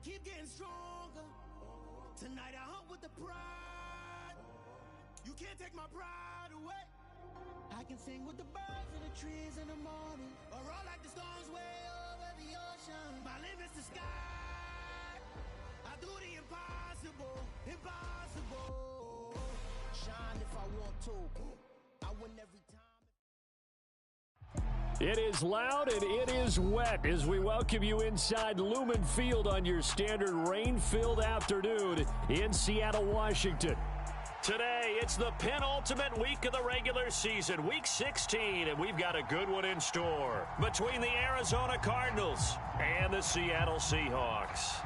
keep getting stronger. Tonight I hunt with the pride. You can't take my pride away. I can sing with the birds in the trees in the morning, or roll like the storms way over the ocean. My limit's the sky. I do the impossible, impossible. Shine if I want to. I win every time. It is loud and it is wet as we welcome you inside Lumen Field on your standard rain-filled afternoon in Seattle, Washington. Today, it's the penultimate week of the regular season, week 16, and we've got a good one in store between the Arizona Cardinals and the Seattle Seahawks.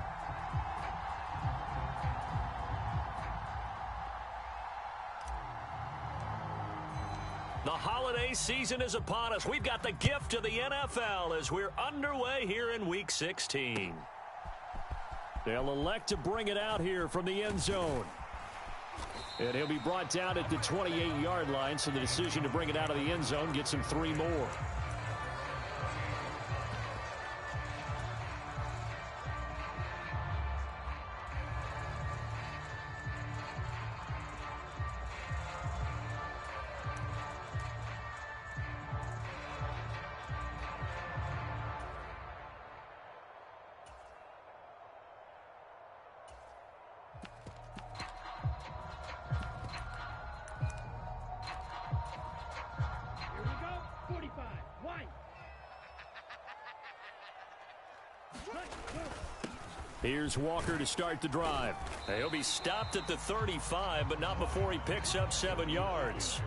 The holiday season is upon us. We've got the gift of the NFL as we're underway here in week 16. They'll elect to bring it out here from the end zone. And he'll be brought down at the 28-yard line, so the decision to bring it out of the end zone gets him 3 more. Here's Walker to start the drive. He'll be stopped at the 35, but not before he picks up 7 yards.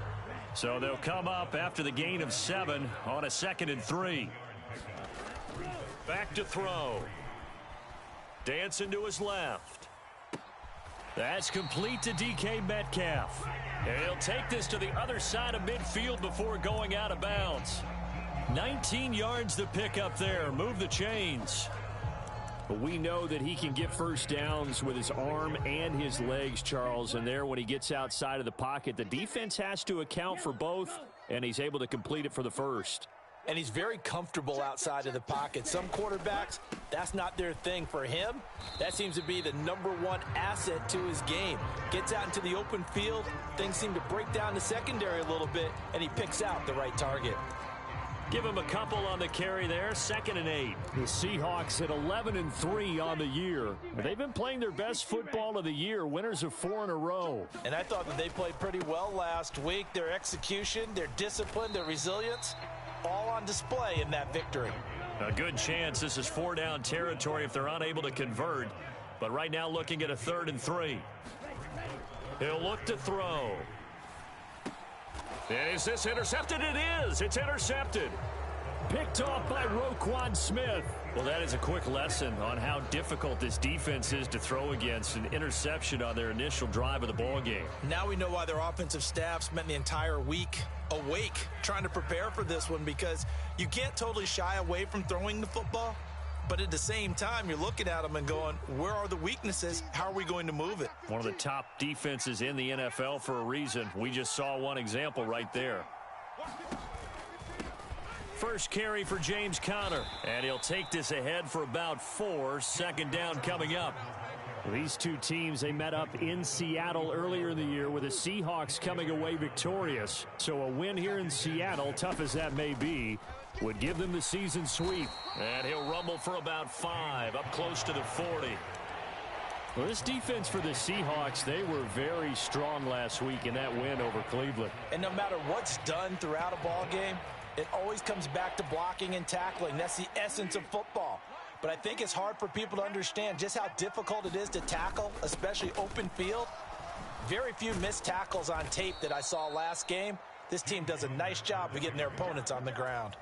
So they'll come up after the gain of 7 on a 2nd and 3. Back to throw. Dancing to his left. That's complete to DK Metcalf. And he'll take this to the other side of midfield before going out of bounds. 19 yards to pick up there. Move the chains. But we know that he can get first downs with his arm and his legs, Charles. And there, when he gets outside of the pocket, the defense has to account for both, and he's able to complete it for the first. And he's very comfortable outside of the pocket. Some quarterbacks, that's not their thing. For him, that seems to be the #1 asset to his game. Gets out into the open field, things seem to break down the secondary a little bit, and he picks out the right target. Give him a couple on the carry there, 2nd and 8. The Seahawks at 11-3 on the year. They've been playing their best football of the year, winners of 4 in a row. And I thought that they played pretty well last week. Their execution, their discipline, their resilience, all on display in that victory. A good chance this is 4-down territory if they're unable to convert. But right now looking at a 3rd and 3. He'll look to throw. And is this intercepted? It is. It's intercepted. Picked off by Roquan Smith. Well, that is a quick lesson on how difficult this defense is to throw against. An interception on their initial drive of the ball game. Now we know why their offensive staff spent the entire week awake trying to prepare for this one, because you can't totally shy away from throwing the football. But at the same time, you're looking at them and going, where are the weaknesses? How are we going to move it? One of the top defenses in the NFL for a reason. We just saw one example right there. First carry for James Conner. And he'll take this ahead for about 4. 2nd down coming up. These two teams, they met up in Seattle earlier in the year with the Seahawks coming away victorious. So a win here in Seattle, tough as that may be, would give them the season sweep. And he'll rumble for about 5, up close to the 40. Well, this defense for the Seahawks, they were very strong last week in that win over Cleveland. And no matter what's done throughout a ball game, it always comes back to blocking and tackling. That's the essence of football. But I think it's hard for people to understand just how difficult it is to tackle, especially open field. Very few missed tackles on tape that I saw last game. This team does a nice job of getting their opponents on the ground.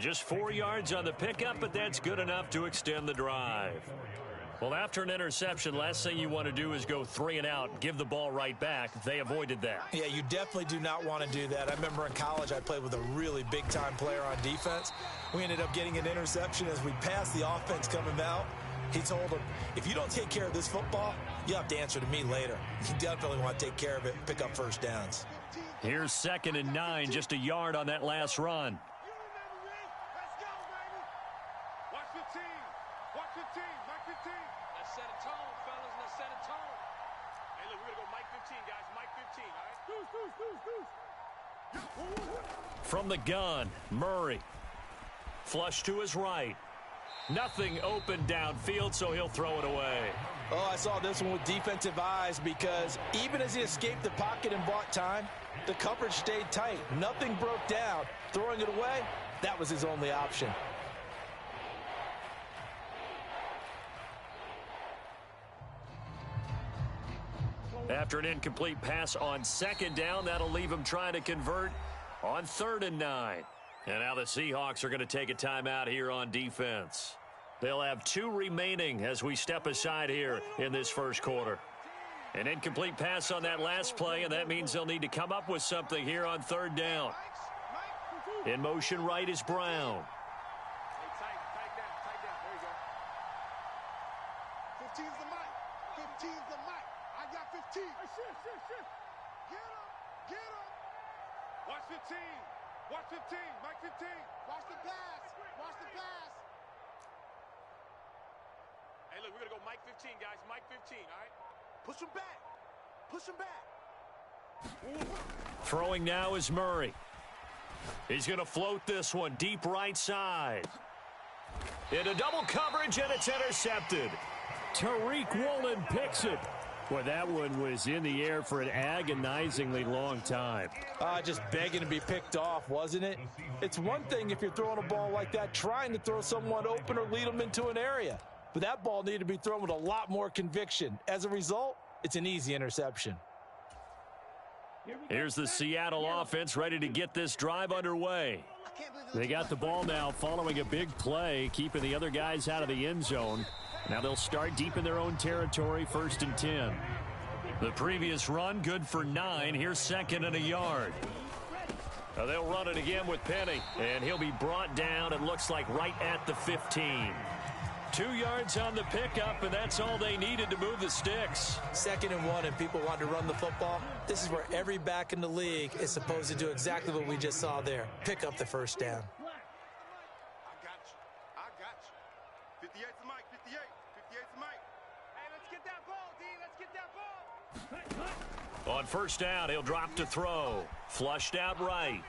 Just 4 yards on the pickup, but that's good enough to extend the drive. Well, after an interception, last thing you want to do is go 3 and out, give the ball right back. They avoided that. Yeah, you definitely do not want to do that. I remember in college I played with a really big-time player on defense. We ended up getting an interception as we passed the offense coming out. He told him, if you don't take care of this football, you have to answer to me later. You definitely want to take care of it, pick up first downs. Here's 2nd and 9, just a yard on that last run. Watch the team. Watch the team. Mark the team. From the gun, Murray. Flush to his right. Nothing open downfield, so he'll throw it away. Oh, I saw this one with defensive eyes because even as he escaped the pocket and bought time, the coverage stayed tight. Nothing broke down. Throwing it away, that was his only option. After an incomplete pass on second down, that'll leave him trying to convert on 3rd and 9. And now the Seahawks are going to take a timeout here on defense. They'll have 2 remaining as we step aside here in this first quarter. An incomplete pass on that last play, and that means they'll need to come up with something here on 3rd down. In motion right is Brown. Tight down. There you go. 15's the mic. 15's the mic. I got 15. Shit. Get him. Watch 15. Watch 15. Mike 15. Watch the pass. Hey, look, we're going to go Mike 15, guys. Mike 15, all right? Push him back. Throwing now is Murray. He's going to float this one deep right side. Into double coverage, and it's intercepted. Tariq Woolen picks it. Boy, that one was in the air for an agonizingly long time. Just begging to be picked off, wasn't it? It's one thing if you're throwing a ball like that, trying to throw someone open or lead them into an area. But that ball needed to be thrown with a lot more conviction. As a result, it's an easy interception. Here's the Seattle offense ready to get this drive underway. They got the ball now following a big play, keeping the other guys out of the end zone. Now they'll start deep in their own territory, 1st and 10. The previous run, good for 9. Here's 2nd and a yard. Now they'll run it again with Penny, and he'll be brought down, it looks like, right at the 15. 2 yards on the pickup, and that's all they needed to move the sticks. 2nd and 1, and people want to run the football. This is where every back in the league is supposed to do exactly what we just saw there. Pick up the first down. I got you. 58's the mic. 58's the mic. Hey, let's get that ball, D. Let's get that ball. On 1st down, he'll drop to throw. Flushed out right.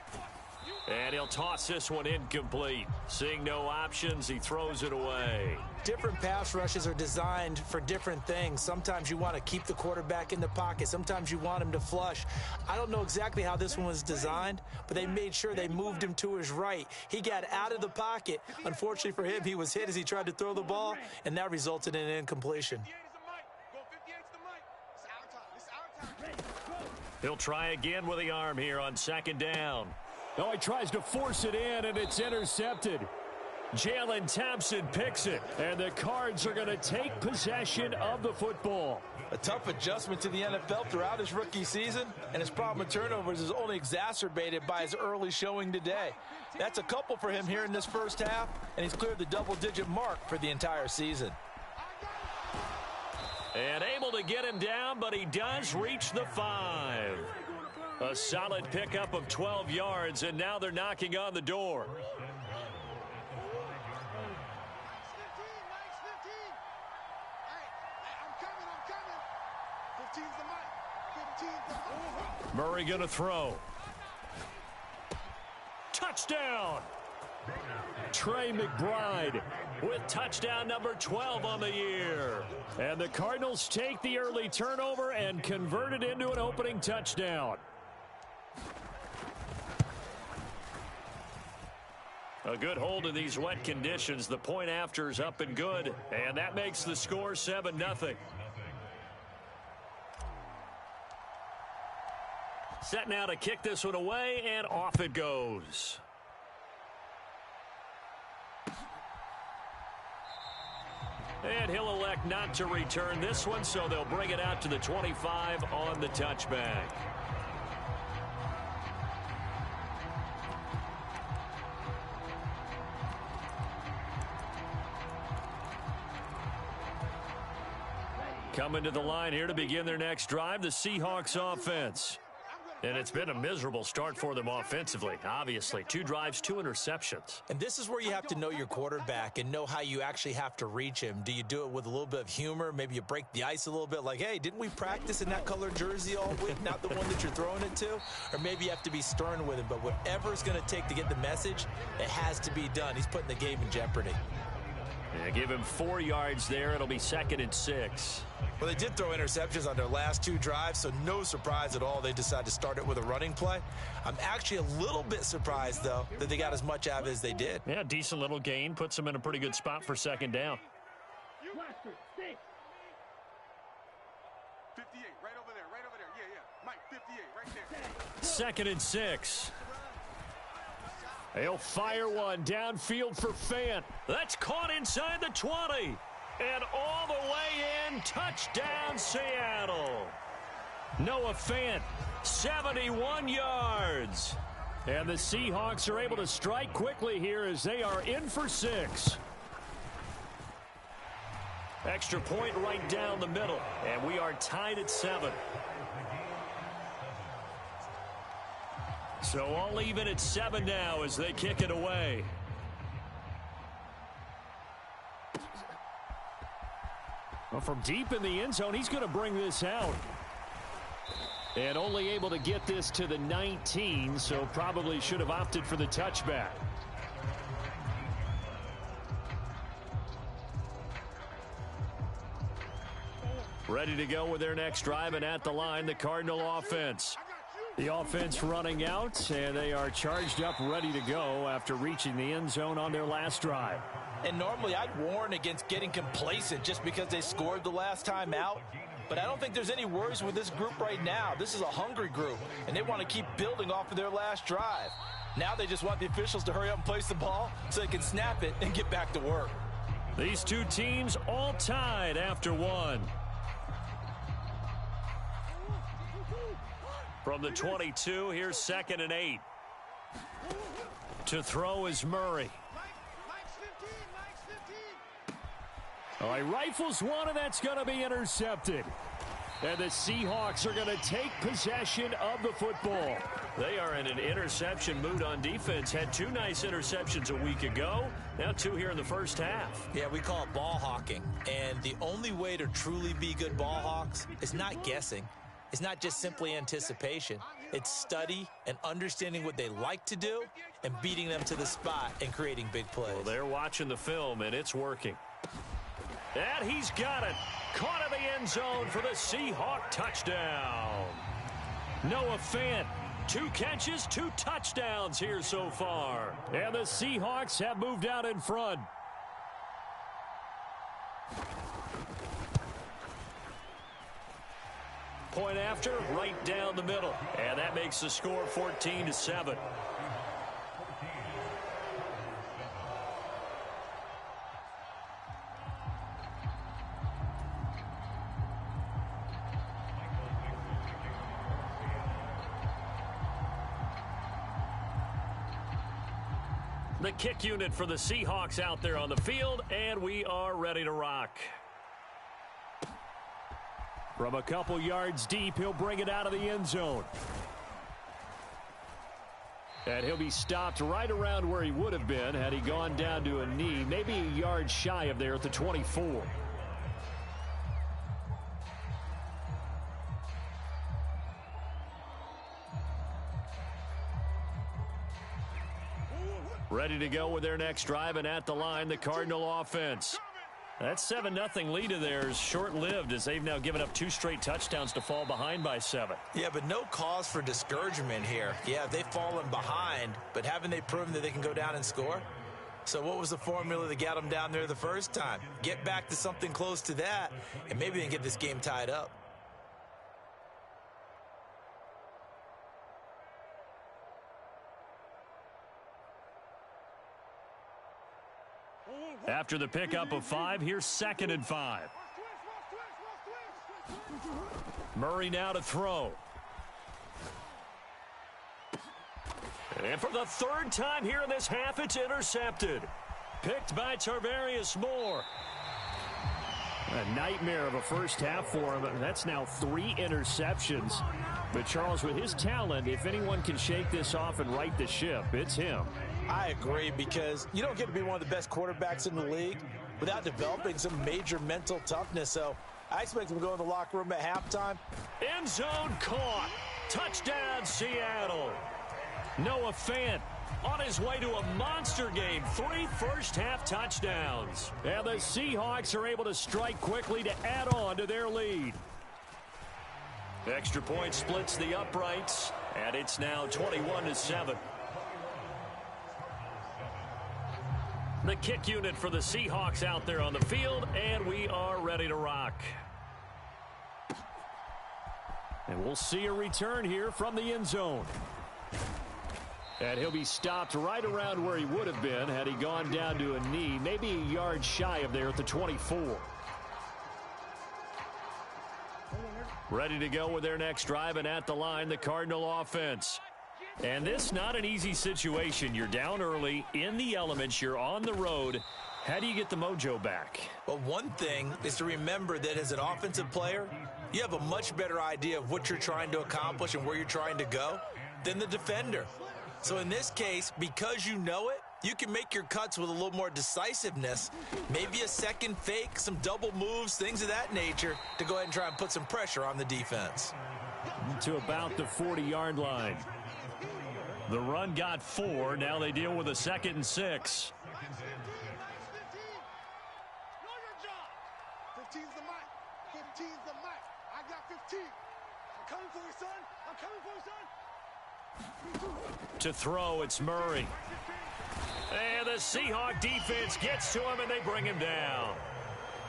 And he'll toss this one incomplete. Seeing no options, he throws it away. Different pass rushes are designed for different things. Sometimes you want to keep the quarterback in the pocket. Sometimes you want him to flush. I don't know exactly how this one was designed, but they made sure they moved him to his right. He got out of the pocket. Unfortunately for him, he was hit as he tried to throw the ball, and that resulted in an incompletion. He'll try again with the arm here on 2nd down. Oh, he tries to force it in, and it's intercepted. Jalen Thompson picks it, and the Cards are going to take possession of the football. A tough adjustment to the NFL throughout his rookie season, and his problem with turnovers is only exacerbated by his early showing today. That's a couple for him here in this first half, and he's cleared the double-digit mark for the entire season. And able to get him down, but he does reach the 5. A solid pickup of 12 yards, and now they're knocking on the door. Murray going to throw. Touchdown! Trey McBride with touchdown number 12 on the year. And the Cardinals take the early turnover and convert it into an opening touchdown. A good hold in these wet conditions. The point after is up and good, and that makes the score 7-0. Set now to kick this one away, and off it goes. And he'll elect not to return this one, so they'll bring it out to the 25 on the touchback. Coming to the line here to begin their next drive, the Seahawks offense. And it's been a miserable start for them offensively. Obviously, 2 drives, 2 interceptions. And this is where you have to know your quarterback and know how you actually have to reach him. Do you do it with a little bit of humor? Maybe you break the ice a little bit like, hey, didn't we practice in that colored jersey all week, not the one that you're throwing it to? Or maybe you have to be stern with him. But whatever it's going to take to get the message, it has to be done. He's putting the game in jeopardy. Yeah, give him 4 yards there. It'll be 2nd and 6. Well, they did throw interceptions on their last 2 drives, so no surprise at all they decided to start it with a running play. I'm actually a little bit surprised, though, that they got as much out of it as they did. Yeah, decent little gain. Puts them in a pretty good spot for 2nd down. 58, right over there. Yeah. Mike, 58, right there. 2nd and 6. He'll fire one downfield for Fant. That's caught inside the 20. And all the way in, touchdown Seattle. Noah Fant, 71 yards. And the Seahawks are able to strike quickly here as they are in for 6. Extra point right down the middle. And we are tied at 7. So all even at 7 now as they kick it away. Well, from deep in the end zone, he's going to bring this out. And only able to get this to the 19, so probably should have opted for the touchback. Ready to go with their next drive, and at the line, the Cardinal offense. The offense running out, and they are charged up, ready to go after reaching the end zone on their last drive. And normally I'd warn against getting complacent just because they scored the last time out. But I don't think there's any worries with this group right now. This is a hungry group, and they want to keep building off of their last drive. Now they just want the officials to hurry up and place the ball so they can snap it and get back to work. These 2 teams all tied after 1. From the 22, here's 2nd and 8. To throw is Murray. He rifles one, and that's going to be intercepted. And the Seahawks are going to take possession of the football. They are in an interception mood on defense. Had 2 nice interceptions a week ago. Now 2 here in the first half. Yeah, we call it ball hawking. And the only way to truly be good ball hawks is not guessing. It's not just simply anticipation. It's study and understanding what they like to do and beating them to the spot and creating big plays. Well, they're watching the film, and it's working. And he's got it. Caught in the end zone for the Seahawk touchdown. Noah Fant, 2 catches, 2 touchdowns here so far. And the Seahawks have moved out in front. Point after, right down the middle. And that makes the score 14-7. The kick unit for the Seahawks out there on the field, and we are ready to rock. From a couple yards deep, he'll bring it out of the end zone. And he'll be stopped right around where he would have been had he gone down to a knee, maybe a yard shy of there at the 24. Ready to go with their next drive, and at the line, the Cardinal offense. That 7-0 lead of theirs short-lived as they've now given up 2 straight touchdowns to fall behind by 7. Yeah, but no cause for discouragement here. Yeah, they've fallen behind, but haven't they proven that they can go down and score? So what was the formula that got them down there the first time? Get back to something close to that, and maybe they can get this game tied up. After the pickup of 5, here's 2nd and 5. Murray now to throw. And for the 3rd time here in this half, it's intercepted. Picked by Tarvarius Moore. A nightmare of a first half for him. That's now 3 interceptions. But Charles, with his talent, if anyone can shake this off and right the ship, it's him. I agree, because you don't get to be one of the best quarterbacks in the league without developing some major mental toughness. So I expect him to go in the locker room at halftime. End zone caught. Touchdown, Seattle. Noah Fant on his way to a monster game. 3 first-half touchdowns. And the Seahawks are able to strike quickly to add on to their lead. Extra point splits the uprights, and it's now 21-7. The kick unit for the Seahawks out there on the field, and we are ready to rock. And we'll see a return here from the end zone. And he'll be stopped right around where he would have been had he gone down to a knee, maybe a yard shy of there at the 24. Ready to go with their next drive, and at the line, the Cardinal offense. And this not an easy situation. You're down early, in the elements, you're on the road. How do you get the mojo back? Well, one thing is to remember that as an offensive player, you have a much better idea of what you're trying to accomplish and where you're trying to go than the defender. So in this case, because you know it, you can make your cuts with a little more decisiveness, maybe a second fake, some double moves, things of that nature, to go ahead and try and put some pressure on the defense. To about the 40-yard line. The run got 4. Now they deal with a 2nd and 6. 15's the mic. 15's the mic. I got 15. I'm coming for you, son. I'm coming for you, son. To throw, it's Murray. And the Seahawk defense gets to him, and they bring him down.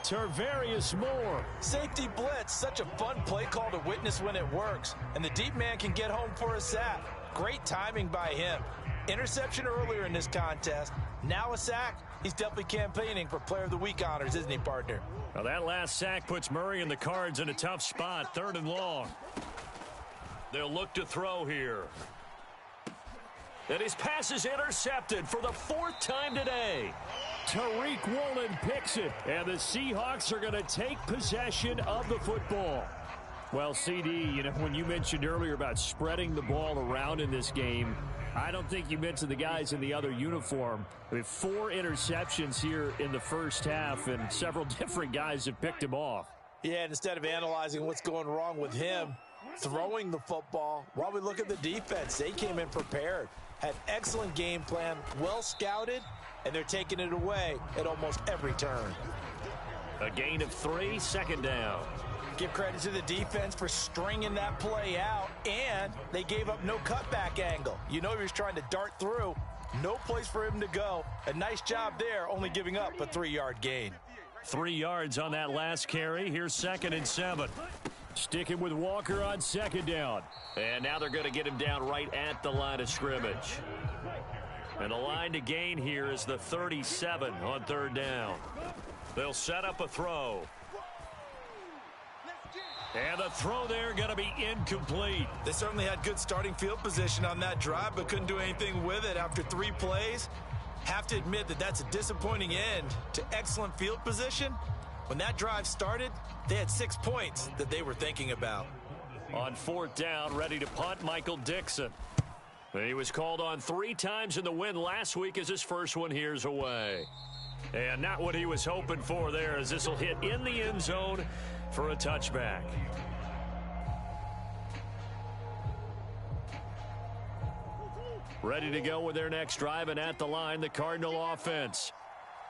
Tarvarius Moore. Safety blitz, such a fun play call to witness when it works. And the deep man can get home for a sack. Great timing by him. Interception earlier in this contest. Now a sack. He's definitely campaigning for Player of the Week honors, isn't he, partner? Well, that last sack puts Murray and the Cards in a tough spot. 3rd and long. They'll look to throw here. And his pass is intercepted for the 4th time today. Tariq Woolen picks it, and the Seahawks are going to take possession of the football. Well, CD, you know, when you mentioned earlier about spreading the ball around in this game, I don't think you mentioned the guys in the other uniform. We have 4 interceptions here in the first half, and several different guys have picked him off. Yeah, and instead of analyzing what's going wrong with him throwing the football, while we look at the defense, they came in prepared. Had excellent game plan, well scouted, and they're taking it away at almost every turn. A gain of 3, 2nd down. Give credit to the defense for stringing that play out, and they gave up no cutback angle. You know he was trying to dart through. No place for him to go. A nice job there, only giving up a 3-yard gain. 3 yards on that last carry. Here's 2nd and 7. Sticking with Walker on 2nd down. And now they're going to get him down right at the line of scrimmage. And the line to gain here is the 37 on 3rd down. They'll set up a throw. And the throw there going to be incomplete. They certainly had good starting field position on that drive, but couldn't do anything with it after 3 plays. Have to admit that that's a disappointing end to excellent field position. When that drive started, they had 6 points that they were thinking about. On 4th down, ready to punt, Michael Dixon. He was called on 3 times in the win last week as his first one here's away. And not what he was hoping for there, as this will hit in the end zone for a touchback. Ready to go with their next drive, and at the line, the Cardinal offense.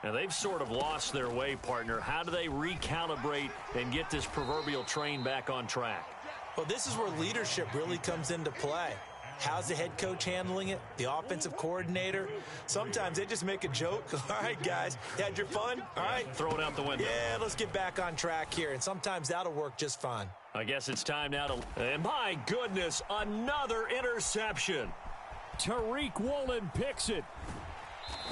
Now, they've sort of lost their way, partner. How do they recalibrate and get this proverbial train back on track? Well, this is where leadership really comes into play. How's the head coach handling it? The offensive coordinator? Sometimes they just make a joke. All right, guys, you had your fun? All right. Throw it out the window. Yeah, let's get back on track here. And sometimes that'll work just fine. I guess it's time now to... And my goodness, another interception. Tariq Woolen picks it.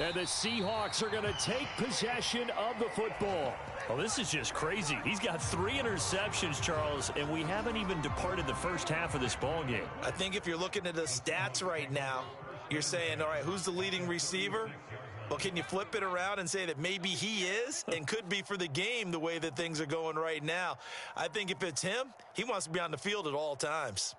And the Seahawks are going to take possession of the football. Well, this is just crazy. He's got 3 interceptions, Charles, and we haven't even departed the first half of this ball game. I think if you're looking at the stats right now, you're saying, all right, who's the leading receiver? Well, can you flip it around and say that maybe he is and could be for the game the way that things are going right now? I think if it's him, he wants to be on the field at all times.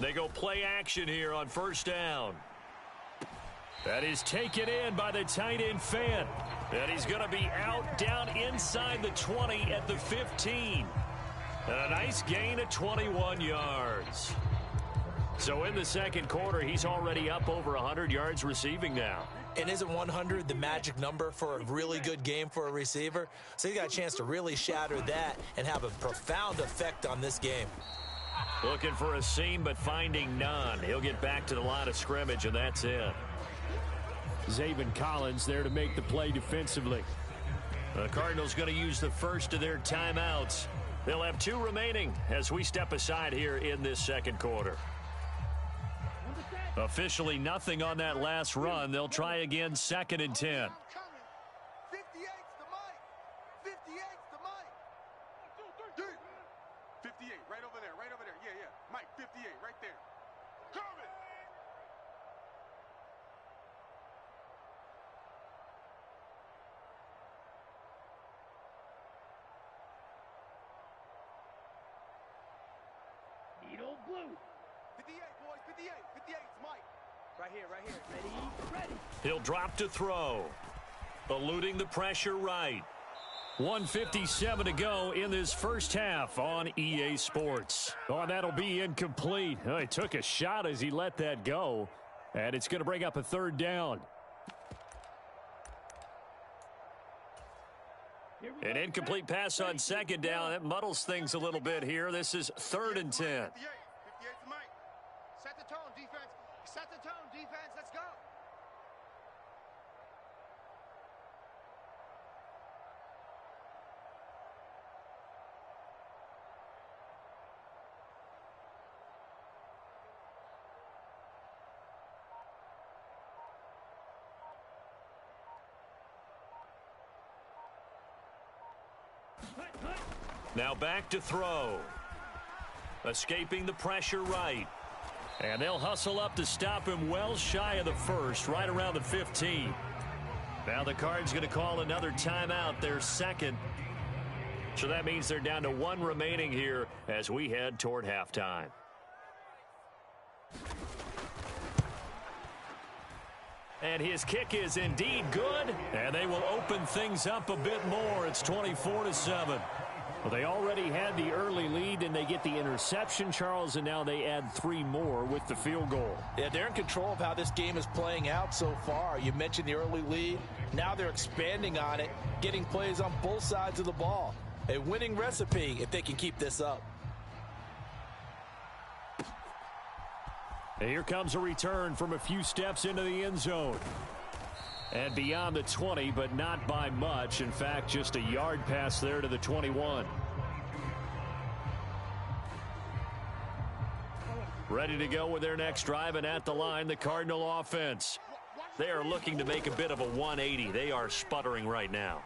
They go play action here on first down. That is taken in by the tight end Fant. And he's going to be out down inside the 20 at the 15. And a nice gain of 21 yards. So in the second quarter, he's already up over 100 yards receiving now. And isn't 100 the magic number for a really good game for a receiver? So he's got a chance to really shatter that and have a profound effect on this game. Looking for a seam, but finding none. He'll get back to the line of scrimmage, and that's it. Zaven Collins there to make the play defensively. The Cardinals going to use the first of their timeouts. They'll have 2 remaining as we step aside here in this second quarter. Officially nothing on that last run. They'll try again, 2nd and 10. 58's the mic. 58's the mic. 58, right over there, right over there. Yeah, yeah. Mike, 58, right there. Coming. Needle blue. 58, boys, 58. 58's Mike. Right here, right here. Ready. He'll drop to throw. Eluding the pressure right. 1:57 to go in this first half on EA Sports. Oh, that'll be incomplete. Oh, he took a shot as he let that go. And it's going to bring up a 3rd down. An incomplete pass on 2nd down. That muddles things a little bit here. This is 3rd and 10. 58's Mike. Set the tone, defense. Set the tone, defense. Let's go. Now back to throw. Escaping the pressure right. And they'll hustle up to stop him well shy of the first, right around the 15. Now the Cards going to call another timeout, their 2nd. So that means they're down to 1 remaining here as we head toward halftime. And his kick is indeed good, and they will open things up a bit more. It's 24-7. Well, they already had the early lead, and they get the interception, Charles, and now they add 3 more with the field goal. Yeah, they're in control of how this game is playing out so far. You mentioned the early lead. Now they're expanding on it, getting plays on both sides of the ball. A winning recipe if they can keep this up. And here comes a return from a few steps into the end zone. And beyond the 20, but not by much. In fact, just a yard pass there to the 21. Ready to go with their next drive, and at the line, the Cardinal offense. They are looking to make a bit of a 180. They are sputtering right now.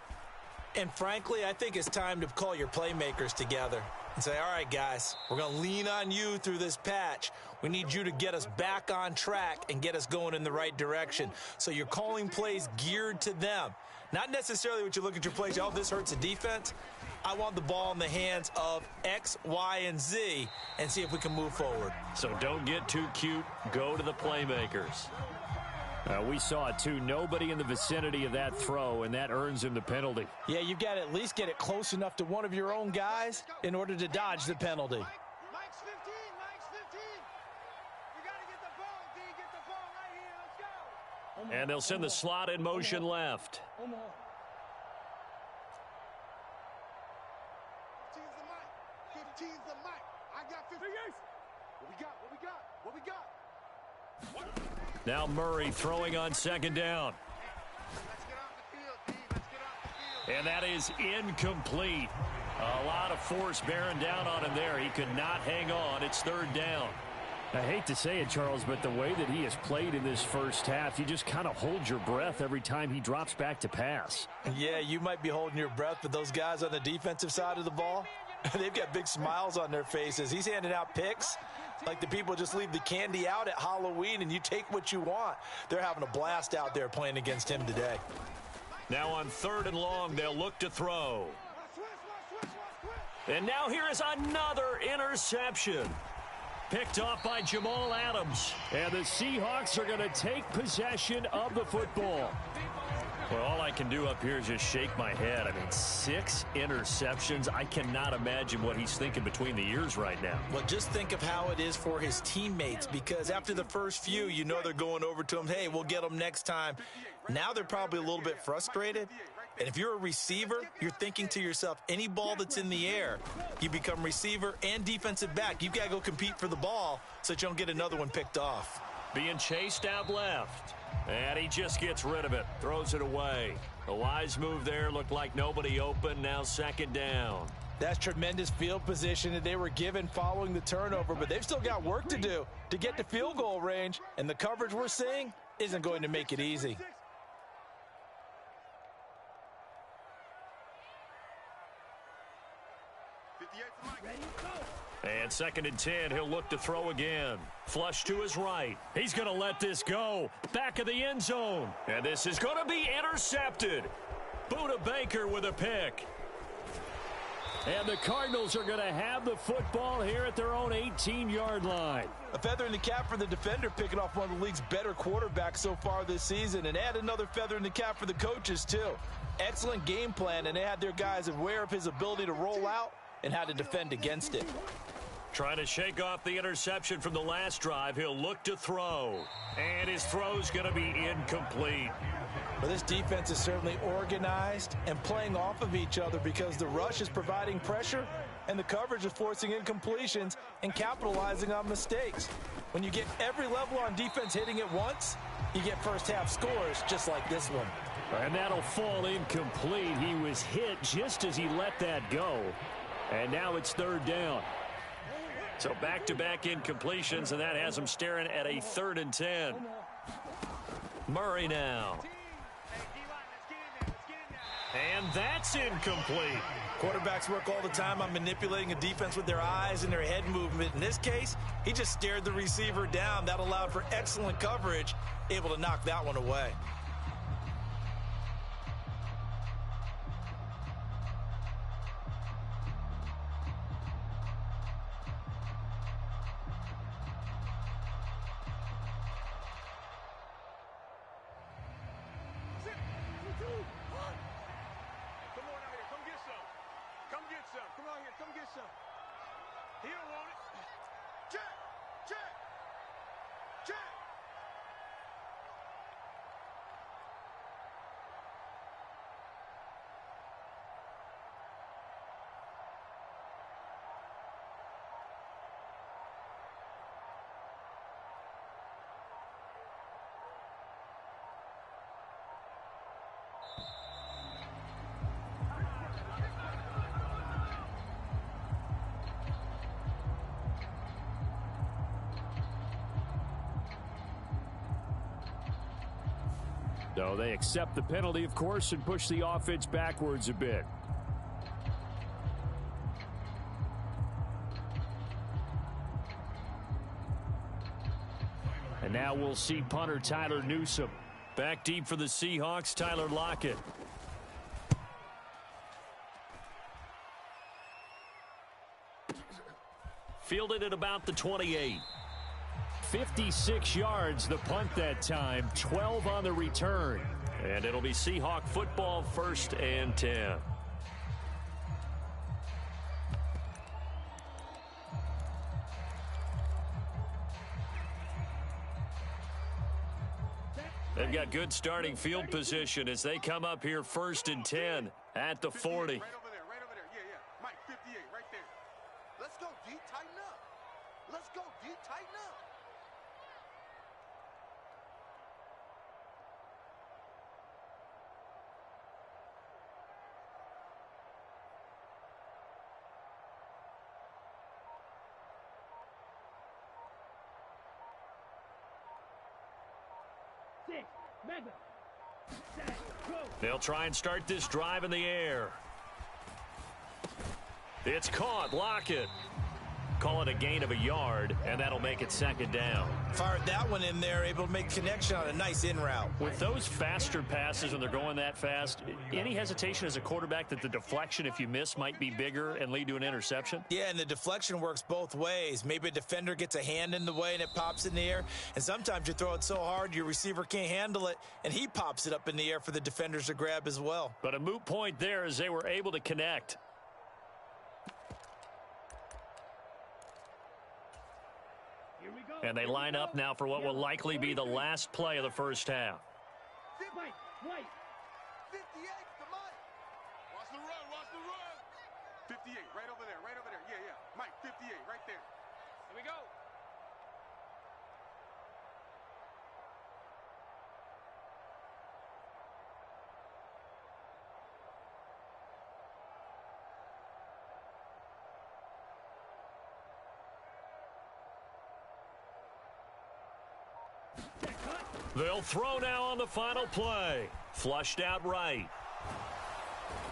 And frankly, I think it's time to call your playmakers together and say, all right, guys, we're going to lean on you through this patch. We need you to get us back on track and get us going in the right direction. So you're calling plays geared to them. Not necessarily what you look at your plays, oh, this hurts the defense. I want the ball in the hands of X, Y, and Z and see if we can move forward. So don't get too cute. Go to the playmakers. We saw it, too. Nobody in the vicinity of that throw, and that earns him the penalty. Yeah, you've got to at least get it close enough to one of your own guys in order to dodge the penalty. Mike's 15. Mike's 15. You got to get the ball, D. Get the ball right here. Let's go. And they'll send the slot in motion left. 15's the mic. 15's the mic. I got 15. What we got? What we got? What we got? What? Now Murray throwing on 2nd down. Let's get off the field, D. Let's get off the field. And that is incomplete. A lot of force bearing down on him there. He could not hang on. It's 3rd down. I hate to say it, Charles, but the way that he has played in this first half, you just kind of hold your breath every time he drops back to pass. Yeah, you might be holding your breath, but those guys on the defensive side of the ball, They've got big smiles on their faces. He's handing out picks like the people just leave the candy out at Halloween and you take what you want. They're having a blast out there playing against him today. Now on 3rd and long, they'll look to throw. And now here is another interception. Picked off by Jamal Adams. And the Seahawks are going to take possession of the football. Well, all I can do up here is just shake my head. I mean, 6 interceptions. I cannot imagine what he's thinking between the ears right now. Well, just think of how it is for his teammates, because after the first few, you know they're going over to him, hey, we'll get them next time. Now they're probably a little bit frustrated. And if you're a receiver, you're thinking to yourself, any ball that's in the air, you become receiver and defensive back. You've got to go compete for the ball so that you don't get another one picked off. Being chased out left. And he just gets rid of it. Throws it away. A wise move there. Looked like nobody open. Now 2nd down. That's tremendous field position that they were given following the turnover, but they've still got work to do to get to field goal range, and the coverage we're seeing isn't going to make it easy. And 2nd and 10, he'll look to throw again. Flush to his right. He's going to let this go. Back of the end zone. And this is going to be intercepted. Buda Baker with a pick. And the Cardinals are going to have the football here at their own 18-yard line. A feather in the cap for the defender, picking off one of the league's better quarterbacks so far this season, and add another feather in the cap for the coaches, too. Excellent game plan, and they had their guys aware of his ability to roll out and how to defend against it. Trying to shake off the interception from the last drive. He'll look to throw. And his throw's going to be incomplete. Well, this defense is certainly organized and playing off of each other because the rush is providing pressure and the coverage is forcing incompletions and capitalizing on mistakes. When you get every level on defense hitting at once, you get first-half scores just like this one. And that'll fall incomplete. He was hit just as he let that go. And now it's 3rd down. So back-to-back incompletions, and that has him staring at a 3rd and 10. Murray now. And that's incomplete. Quarterbacks work all the time on manipulating a defense with their eyes and their head movement. In this case, he just stared the receiver down. That allowed for excellent coverage, able to knock that one away. So they accept the penalty, of course, and push the offense backwards a bit. And now we'll see punter Tyler Newsome. Back deep for the Seahawks, Tyler Lockett. Fielded at about the 28. 56 yards the punt that time, 12 on the return. And it'll be Seahawk football, 1st and 10. They've got good starting field position as they come up here 1st and 10 at the 40. Right over there, right over there. Yeah, yeah. Mike, 58, right there. Let's go, D. Tighten up. Let's go, D. Tighten up. They'll try and start this drive in the air. It's caught. Lock it. Call it a gain of a yard, and that'll make it second down. Fired that one in there, able to make connection on a nice in route. With those faster passes when they're going that fast, any hesitation as a quarterback that the deflection, if you miss, might be bigger and lead to an interception? Yeah, and the deflection works both ways. Maybe a defender gets a hand in the way and it pops in the air, and sometimes you throw it so hard your receiver can't handle it, and he pops it up in the air for the defenders to grab as well. But a moot point there as they were able to connect. And they line up now for what will likely be the last play of the first half. 58 to Mike. Watch the run, watch the run. 58, right over there, right over there. Yeah. Mike, 58, right there. Here we go. They'll throw now on the final play. Flushed out right.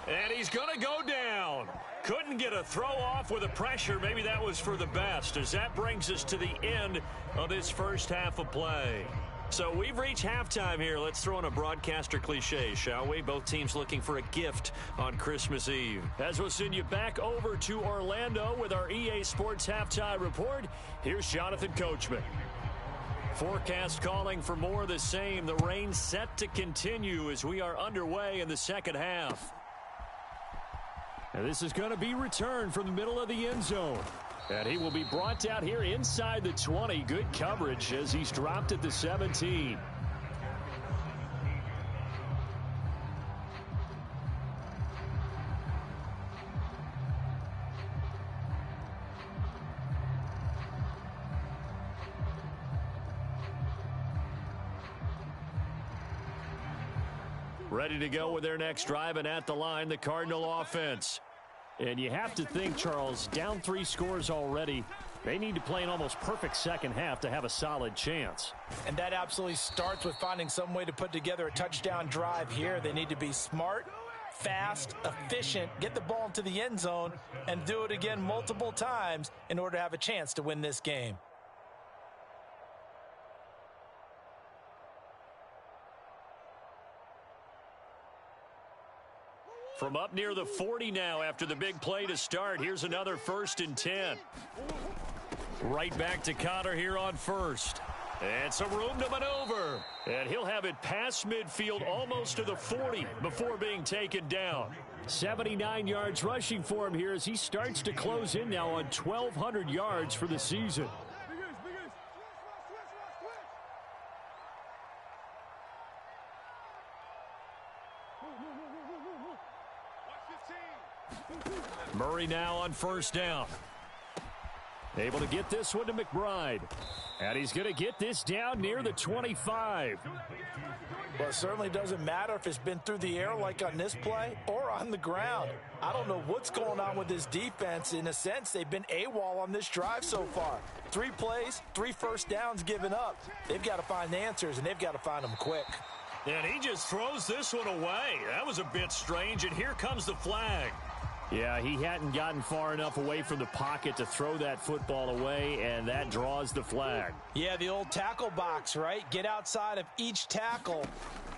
And he's going to go down. Couldn't get a throw off with the pressure. Maybe that was for the best, as that brings us to the end of this first half of play. So we've reached halftime here. Let's throw in a broadcaster cliche, shall we? Both teams looking for a gift on Christmas Eve. As we'll send you back over to Orlando with our EA Sports Halftime Report, here's Jonathan Coachman. Forecast calling for more of the same. The rain set to continue as we are underway in the second half. And this is going to be returned from the middle of the end zone. And he will be brought out here inside the 20. Good coverage as he's dropped at the 17. Ready to go with their next drive, and at the line, the Cardinal offense. And you have to think, Charles, down 3 scores already. They need to play an almost perfect second half to have a solid chance. And that absolutely starts with finding some way to put together a touchdown drive here. They need to be smart, fast, efficient, get the ball into the end zone, and do it again multiple times in order to have a chance to win this game. From up near the 40 now after the big play to start. Here's another 1st and 10. Right back to Connor here on first. And some room to maneuver. And he'll have it past midfield almost to the 40 before being taken down. 79 yards rushing for him here as he starts to close in now on 1,200 yards for the season. Murray now on first down. Able to get this one to McBride. And he's going to get this down near the 25. Well, it certainly doesn't matter if it's been through the air like on this play or on the ground. I don't know what's going on with this defense. In a sense, they've been AWOL on this drive so far. 3 plays, 3 first downs given up. They've got to find answers, and they've got to find them quick. And he just throws this one away. That was a bit strange, and here comes the flag. Yeah, he hadn't gotten far enough away from the pocket to throw that football away, and that draws the flag. Yeah, the old tackle box, right? Get outside of each tackle,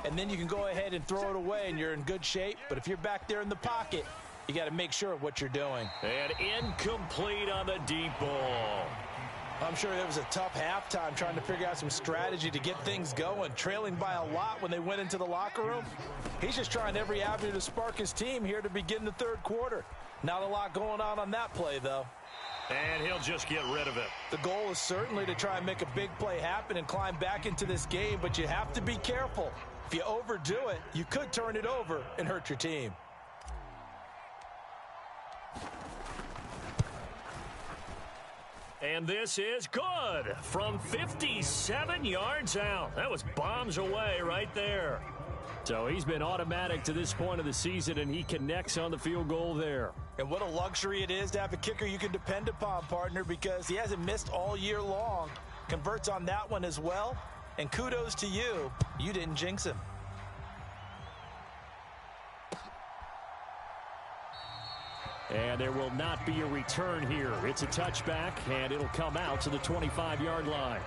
and then you can go ahead and throw it away, and you're in good shape. But if you're back there in the pocket, you got to make sure of what you're doing. And incomplete on the deep ball. I'm sure there was a tough halftime trying to figure out some strategy to get things going, trailing by a lot when they went into the locker room. He's just trying every avenue to spark his team here to begin the third quarter. Not a lot going on that play, though. And he'll just get rid of it. The goal is certainly to try and make a big play happen and climb back into this game, but you have to be careful. If you overdo it, you could turn it over and hurt your team. And this is good from 57 yards out. That was bombs away right there. So he's been automatic to this point of the season, and he connects on the field goal there. And what a luxury it is to have a kicker you can depend upon, partner, because he hasn't missed all year long. Converts on that one as well. And kudos to you. You didn't jinx him. And there will not be a return here. It's a touchback, and it'll come out to the 25-yard line.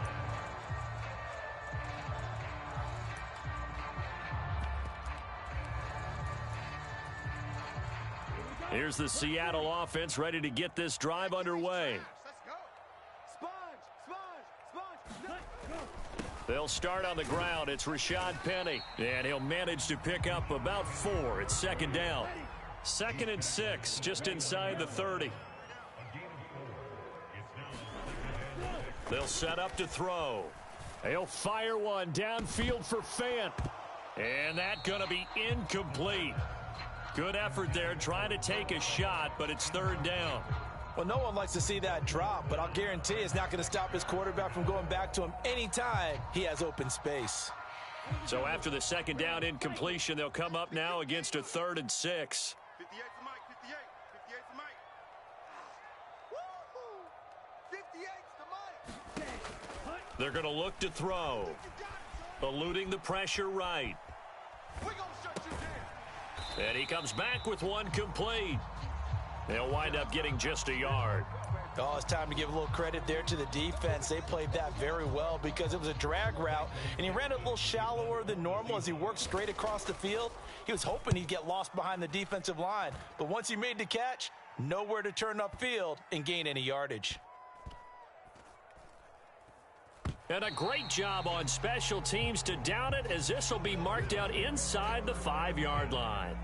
Here's the Seattle offense ready to get this drive underway. They'll start on the ground. It's Rashad Penny, and he'll manage to pick up about 4. It's second down. 2nd and 6, just inside the 30. They'll set up to throw. He'll fire one downfield for Fant. And that's going to be incomplete. Good effort there, trying to take a shot, but it's 3rd down. Well, no one likes to see that drop, but I'll guarantee it's not going to stop his quarterback from going back to him anytime he has open space. So after the 2nd down incompletion, they'll come up now against a 3rd and 6. 58 to Mike, 58. 58 to Mike. Woo-hoo! 58 to Mike. They're going to look to throw. Eluding the pressure right. We're going to shut you down. And he comes back with one complete. They'll wind up getting just a yard. Oh, it's time to give a little credit there to the defense. They played that very well because it was a drag route, and he ran it a little shallower than normal as he worked straight across the field. He was hoping he'd get lost behind the defensive line, but once he made the catch, nowhere to turn upfield and gain any yardage. And a great job on special teams to down it, as this will be marked out inside the 5-yard line.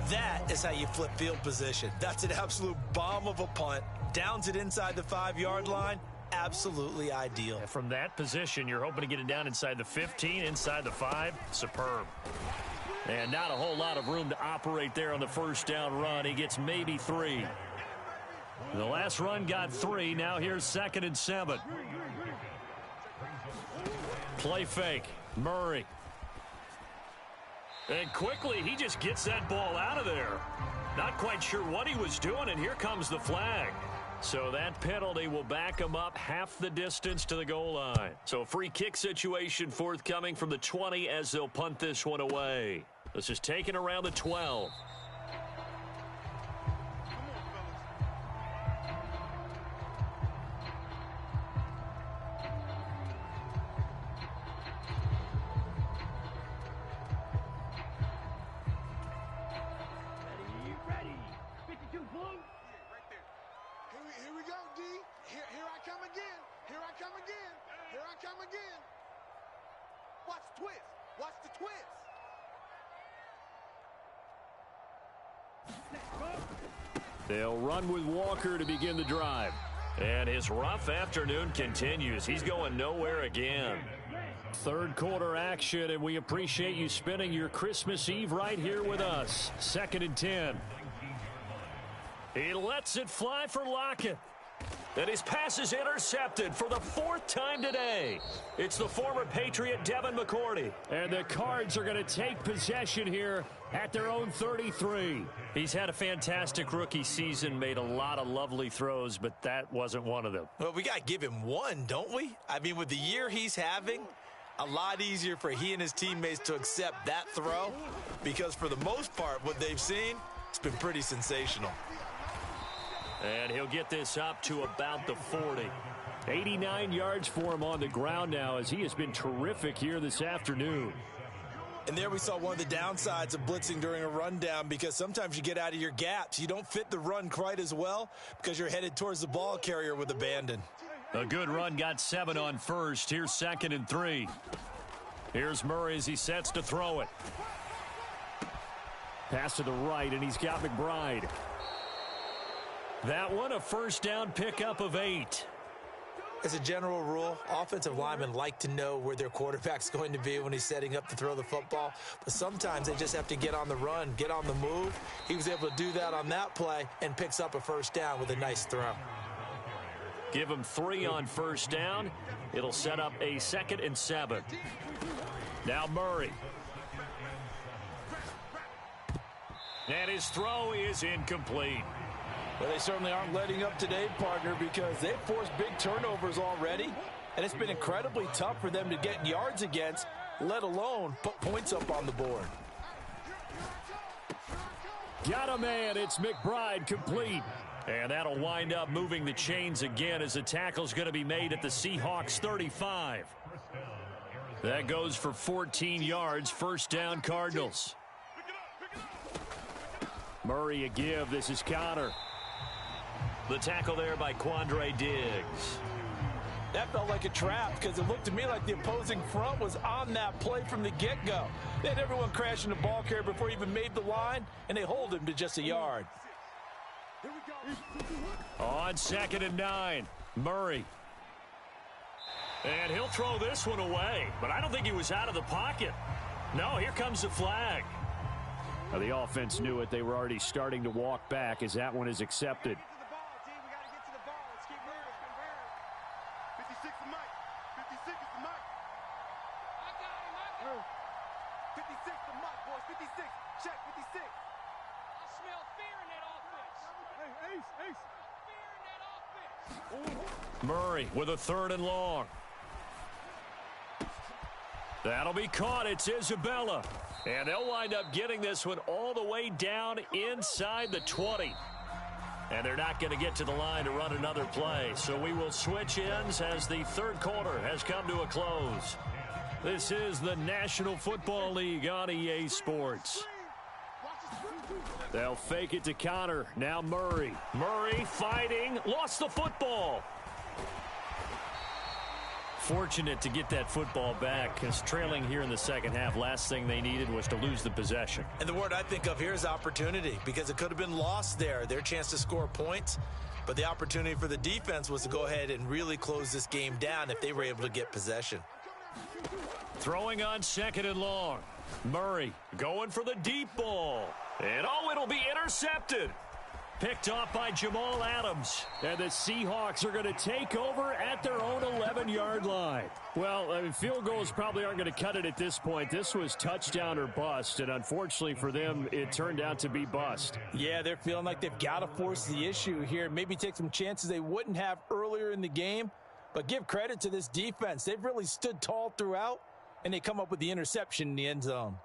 That is how you flip field position. That's an absolute bomb of a punt. Downs it inside the 5-yard line. Absolutely ideal. And from that position, you're hoping to get it down inside the 15, inside the 5. Superb. And not a whole lot of room to operate there on the 1st down run. He gets maybe 3. The last run got 3. Now here's 2nd and 7. Play fake. Murray. And quickly, he just gets that ball out of there. Not quite sure what he was doing, and here comes the flag. So that penalty will back him up half the distance to the goal line. So a free kick situation forthcoming from the 20 as they'll punt this one away. This is taken around the 12. They'll run with Walker to begin the drive. And his rough afternoon continues. He's going nowhere again. 3rd quarter action, and we appreciate you spending your Christmas Eve right here with us. 2nd and 10. He lets it fly for Lockett. And his pass is intercepted for the 4th time today. It's the former Patriot Devin McCourty. And the Cards are going to take possession here at their own 33. He's had a fantastic rookie season, made a lot of lovely throws, but that wasn't one of them. Well, we got to give him one, don't we? I mean, with the year he's having, a lot easier for he and his teammates to accept that throw, because for the most part, what they've seen, it's been pretty sensational. And he'll get this up to about the 40. 89 yards for him on the ground now, as he has been terrific here this afternoon. And there we saw one of the downsides of blitzing during a rundown, because sometimes you get out of your gaps. You don't fit the run quite as well because you're headed towards the ball carrier with abandon. A good run, got 7 on 1st. Here's 2nd and 3. Here's Murray as he sets to throw it. Pass to the right, and he's got McBride. That one, a 1st down pickup of 8. As a general rule, offensive linemen like to know where their quarterback's going to be when he's setting up to throw the football. But sometimes they just have to get on the run, get on the move. He was able to do that on that play and picks up a 1st down with a nice throw. Give him 3 on 1st down. It'll set up a 2nd and 7. Now Murray. And his throw is incomplete. Well, they certainly aren't letting up today, partner, because they've forced big turnovers already, and it's been incredibly tough for them to get yards against, let alone put points up on the board. got a man. It's McBride complete. And that'll wind up moving the chains again as the tackle's going to be made at the Seahawks 35. That goes for 14 yards. First down, Cardinals. Murray a give. This is Connor. The tackle there by Quandre Diggs. That felt like a trap because it looked to me like the opposing front was on that play from the get-go. They had everyone crashing the ball carrier before he even made the line, and they hold him to just a yard. On 2nd and 9, Murray. And he'll throw this one away, but I don't think he was out of the pocket. No, here comes the flag. Now, the offense knew it. They were already starting to walk back as that one is accepted. Murray with a 3rd and long. That'll be caught. It's Isabella. And they'll wind up getting this one all the way down inside the 20. And they're not going to get to the line to run another play. So we will switch ends as the 3rd quarter has come to a close. This is the National Football League on EA Sports. They'll fake it to Connor. Now Murray. Murray fighting. Lost the football. Fortunate to get that football back because trailing here in the second half, last thing they needed was to lose the possession. And the word I think of here is opportunity because it could have been lost there. Their chance to score points. But the opportunity for the defense was to go ahead and really close this game down if they were able to get possession. Throwing on 2nd and long. Murray going for the deep ball. And oh, it'll be intercepted. Picked off by Jamal Adams. And the Seahawks are going to take over at their own 11-yard line. Well, I mean, field goals probably aren't going to cut it at this point. This was touchdown or bust, and unfortunately for them, it turned out to be bust. Yeah, they're feeling like they've got to force the issue here. Maybe take some chances they wouldn't have earlier in the game. But give credit to this defense. They've really stood tall throughout, and they come up with the interception in the end zone.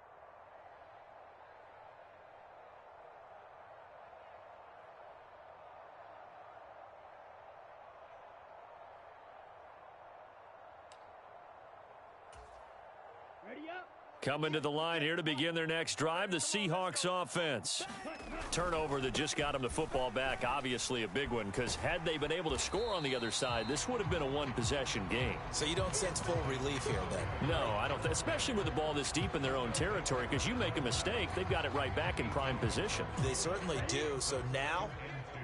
Coming to the line here to begin their next drive, the Seahawks offense. Turnover that just got them the football back, obviously a big one, because had they been able to score on the other side, this would have been a one-possession game. So you don't sense full relief here then? No, I don't, especially with the ball this deep in their own territory, because you make a mistake, they've got it right back in prime position. They certainly do. So now,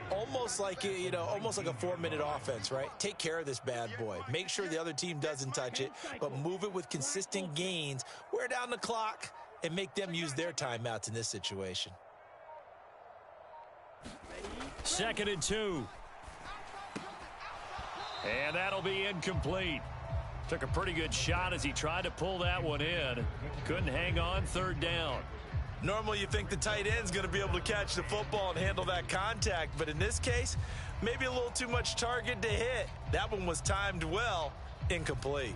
almost like a 4-minute offense, right? Take care of this bad boy. Make sure the other team doesn't touch it, but move it with consistent gains. Wear down the clock and make them use their timeouts in this situation. 2nd and 2. And that'll be incomplete. Took a pretty good shot as he tried to pull that one in. Couldn't hang on. 3rd down. Normally you think the tight end's going to be able to catch the football and handle that contact, but in this case, maybe a little too much target to hit. That one was timed well, incomplete.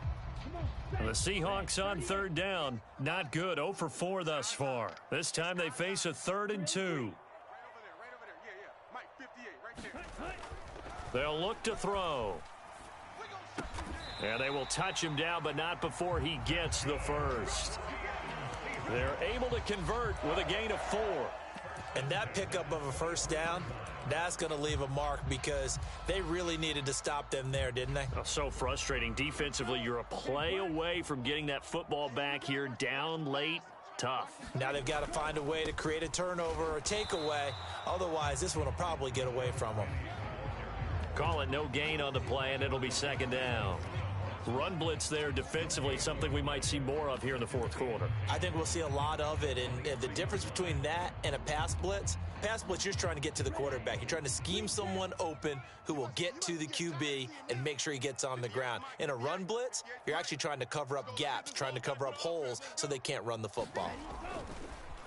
The Seahawks on 3rd down, not good, 0 for 4 thus far. This time they face a 3rd and 2. They'll look to throw. And they will touch him down, but not before he gets the first. They're able to convert with a gain of 4. And that pickup of a first down, that's going to leave a mark because they really needed to stop them there, didn't they? Oh, so frustrating. Defensively, you're a play away from getting that football back here down late. Tough. Now they've got to find a way to create a turnover or a takeaway. Otherwise, this one will probably get away from them. Call it no gain on the play, and it'll be 2nd down. Run blitz there defensively, something we might see more of here in the 4th quarter. I think we'll see a lot of it, and the difference between that and a pass blitz, you're just trying to get to the quarterback. You're trying to scheme someone open who will get to the QB and make sure he gets on the ground. In a run blitz, you're actually trying to cover up gaps, trying to cover up holes so they can't run the football.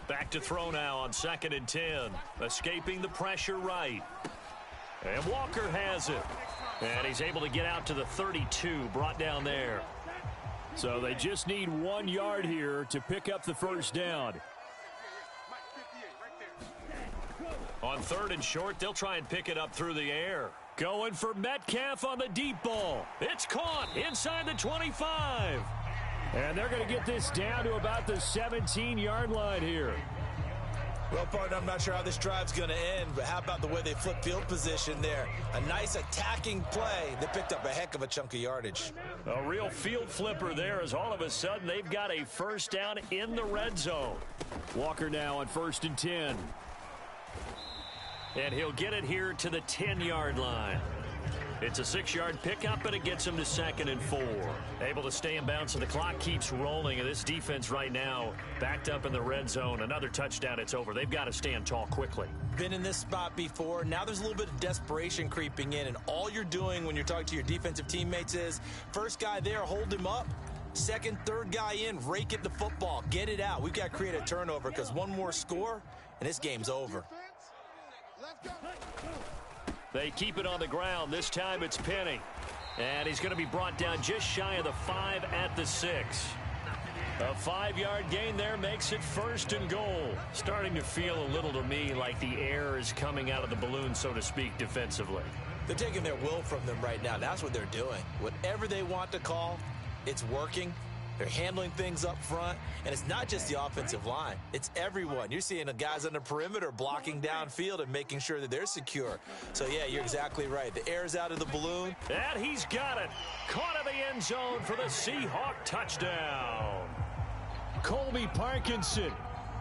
Back to throw now on 2nd and 10. Escaping the pressure right. And Walker has it. And he's able to get out to the 32, brought down there. So they just need 1 yard here to pick up the first down. On 3rd and short, they'll try and pick it up through the air. Going for Metcalf on the deep ball. It's caught inside the 25. And they're going to get this down to about the 17-yard line here. Well, partner, I'm not sure how this drive's going to end, but how about the way they flip field position there? A nice attacking play. They picked up a heck of a chunk of yardage. A real field flipper there as all of a sudden they've got a first down in the red zone. Walker now on 1st and 10. And he'll get it here to the 10-yard line. It's a 6-yard pickup, and it gets him to 2nd and 4. Able to stay in bounds, so the clock keeps rolling. And this defense right now backed up in the red zone. Another touchdown, it's over. They've got to stand tall quickly. Been in this spot before. Now there's a little bit of desperation creeping in, and all you're doing when you're talking to your defensive teammates is, first guy there, hold him up. Second, third guy in, rake it the football. Get it out. We've got to create a turnover because one more score, and this game's over. They keep it on the ground. This time it's Penny. And he's going to be brought down just shy of the 5 at the 6. A 5-yard gain there makes it 1st and goal. Starting to feel a little to me like the air is coming out of the balloon, so to speak, defensively. They're taking their will from them right now. That's what they're doing. Whatever they want to call, it's working. They're handling things up front, and it's not just the offensive line. It's everyone. You're seeing the guys on the perimeter blocking downfield and making sure that they're secure. So, yeah, you're exactly right. The air's out of the balloon. And he's got it. Caught in the end zone for the Seahawk touchdown. Colby Parkinson,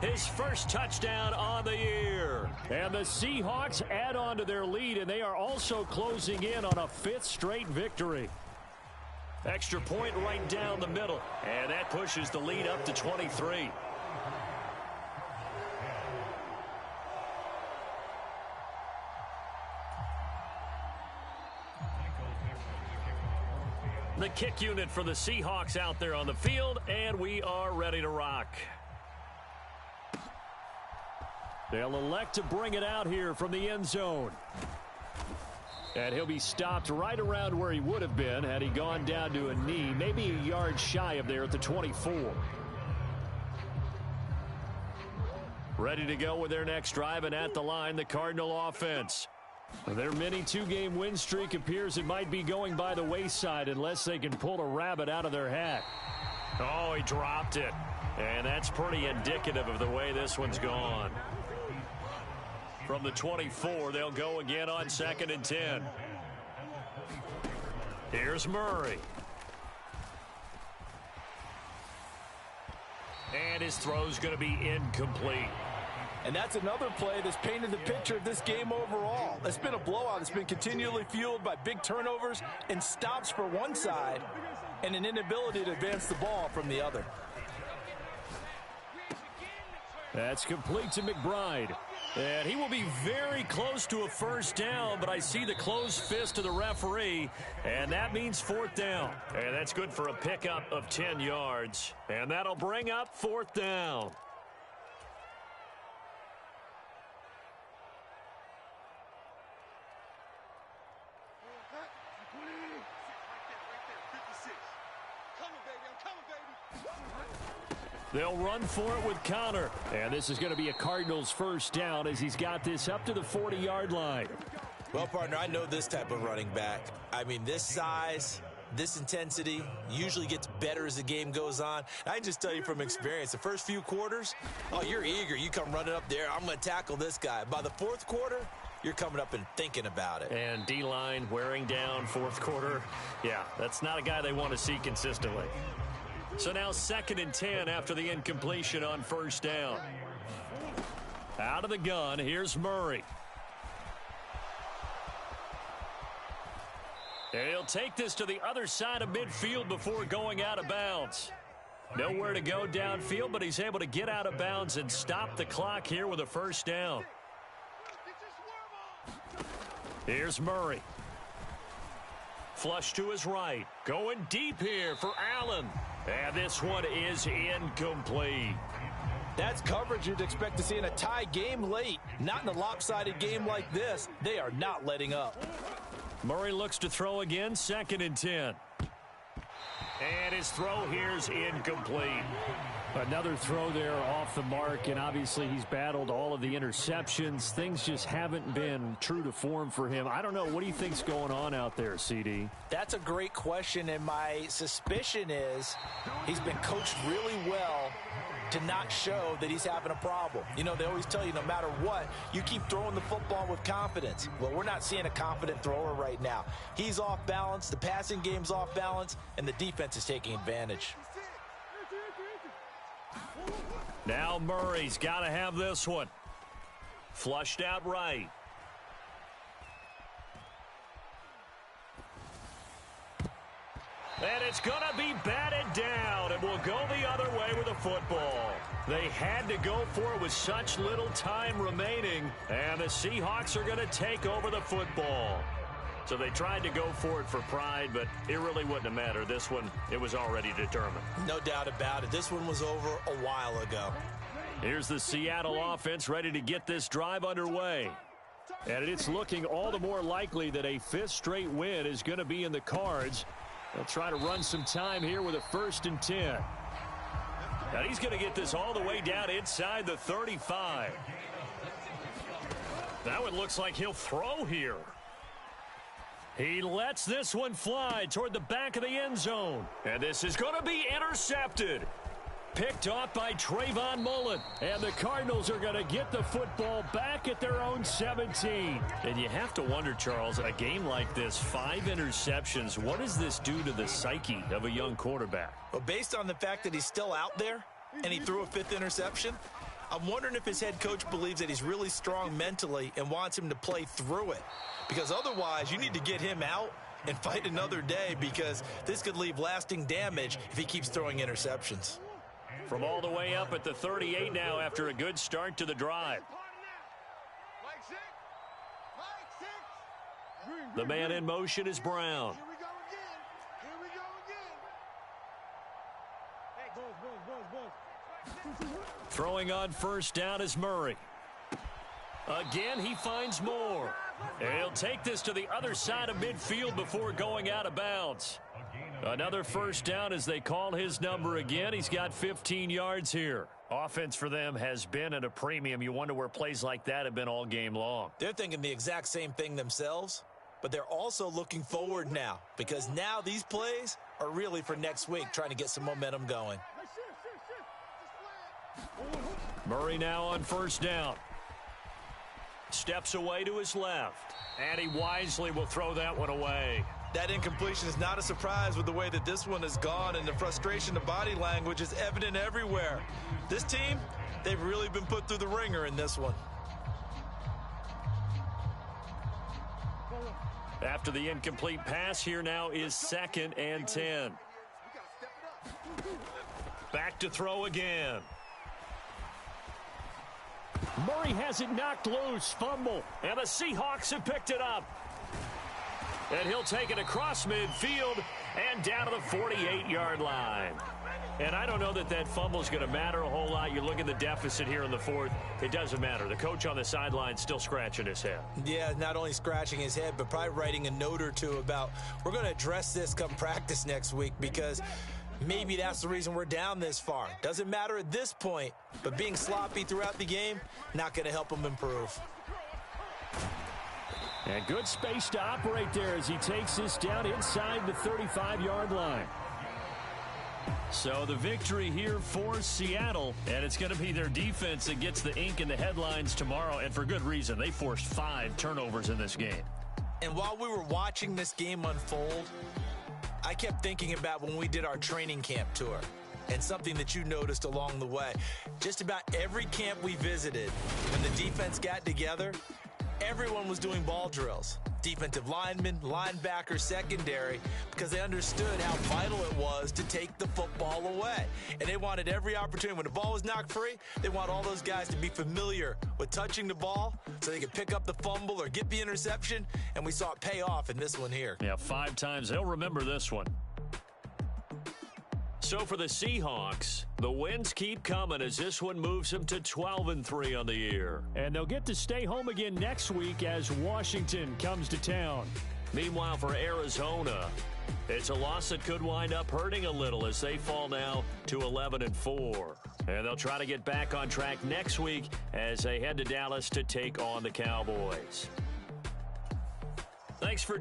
his first touchdown on the year. And the Seahawks add on to their lead, and they are also closing in on a 5th straight victory. Extra point right down the middle. And that pushes the lead up to 23. The kick unit for the Seahawks out there on the field, and we are ready to rock. They'll elect to bring it out here from the end zone. And he'll be stopped right around where he would have been had he gone down to a knee, maybe a yard shy of there at the 24. Ready to go with their next drive, and at the line, the Cardinal offense. Their mini 2-game win streak appears it might be going by the wayside unless they can pull a rabbit out of their hat. Oh, he dropped it. And that's pretty indicative of the way this one's gone. From the 24, they'll go again on 2nd and 10. Here's Murray. And his throw's going to be incomplete. And that's another play that's painted the picture of this game overall. It's been a blowout. It's been continually fueled by big turnovers and stops for one side and an inability to advance the ball from the other. That's complete to McBride. And he will be very close to a first down, but I see the closed fist of the referee, and that means 4th down. And that's good for a pickup of 10 yards, and that'll bring up 4th down. They'll run for it with Connor. And this is going to be a Cardinals first down as he's got this up to the 40-yard line. Well, partner, I know this type of running back. I mean, this size, this intensity usually gets better as the game goes on. I can just tell you from experience, the first few quarters, oh, you're eager. You come running up there, I'm going to tackle this guy. By the 4th quarter, you're coming up and thinking about it. And D-line wearing down 4th quarter. Yeah, that's not a guy they want to see consistently. So now 2nd and 10 after the incompletion on first down. Out of the gun, here's Murray. And he'll take this to the other side of midfield before going out of bounds. Nowhere to go downfield, but he's able to get out of bounds and stop the clock here with a first down. Here's Murray. Flush to his right. Going deep here for Allen. And this one is incomplete. That's coverage you'd expect to see in a tie game late. Not in a lopsided game like this. They are not letting up. Murray looks to throw again, 2nd and 10. And his throw here's incomplete. Another throw there off the mark, and obviously he's battled all of the interceptions. Things just haven't been true to form for him. I don't know. What do you think's going on out there, CD? That's a great question, and my suspicion is he's been coached really well to not show that he's having a problem. You know, they always tell you no matter what, you keep throwing the football with confidence. Well, we're not seeing a confident thrower right now. He's off balance, the passing game's off balance, and the defense is taking advantage. Now Murray's got to have this one. Flushed out right. And it's going to be batted down. It will go the other way with the football. They had to go for it with such little time remaining. And the Seahawks are going to take over the football. So they tried to go for it for pride, but it really wouldn't have mattered. This one, it was already determined. No doubt about it. This one was over a while ago. Here's the Seattle offense ready to get this drive underway. And it's looking all the more likely that a fifth straight win is going to be in the cards. They'll try to run some time here with a 1st and 10. And he's going to get this all the way down inside the 35. That one looks like he'll throw here. He lets this one fly toward the back of the end zone. And this is going to be intercepted. Picked off by Trayvon Mullen. And the Cardinals are going to get the football back at their own 17. And you have to wonder, Charles, a game like this, 5 interceptions, what does this do to the psyche of a young quarterback? Well, based on the fact that he's still out there and he threw a 5th interception, I'm wondering if his head coach believes that he's really strong mentally and wants him to play through it. Because otherwise, you need to get him out and fight another day, because this could leave lasting damage if he keeps throwing interceptions. From all the way up at the 38 now after a good start to the drive. The man in motion is Brown. Here we go again. Here we go again. Throwing on 1st down is Murray. Again, he finds more. And he'll take this to the other side of midfield before going out of bounds. Another 1st down as they call his number again. He's got 15 yards here. Offense for them has been at a premium. You wonder where plays like that have been all game long. They're thinking the exact same thing themselves, but they're also looking forward now, because now these plays are really for next week, trying to get some momentum going. Murray now on 1st down. Steps away to his left, and he wisely will throw that one away. That incompletion is not a surprise with the way that this one has gone, and the frustration of body language is evident everywhere. This team, they've really been put through the ringer in this one. After the incomplete pass, here now is 2nd and 10. Back to throw again. Murray has it knocked loose. Fumble. And the Seahawks have picked it up. And he'll take it across midfield and down to the 48-yard line. And I don't know that that fumble is going to matter a whole lot. You look at the deficit here in the 4th. It doesn't matter. The coach on the sideline still scratching his head. Yeah, not only scratching his head, but probably writing a note or two about, we're going to address this come practice next week, because maybe that's the reason we're down this far. Doesn't matter at this point, but being sloppy throughout the game, not going to help him improve. And good space to operate there as he takes this down inside the 35-yard line. So the victory here for Seattle, and it's going to be their defense that gets the ink in the headlines tomorrow, and for good reason. They forced 5 turnovers in this game. And while we were watching this game unfold, I kept thinking about when we did our training camp tour, and something that you noticed along the way. Just about every camp we visited, when the defense got together, everyone was doing ball drills. Defensive linemen, linebackers, secondary, because they understood how vital it was to take the football away. And they wanted every opportunity. When the ball was knocked free, they want all those guys to be familiar with touching the ball so they could pick up the fumble or get the interception. And we saw it pay off in this one here. Yeah, 5 times. They'll remember this one. So for the Seahawks, the wins keep coming as this one moves them to 12-3 on the year. And they'll get to stay home again next week as Washington comes to town. Meanwhile, for Arizona, it's a loss that could wind up hurting a little as they fall now to 11-4. And they'll try to get back on track next week as they head to Dallas to take on the Cowboys. Thanks for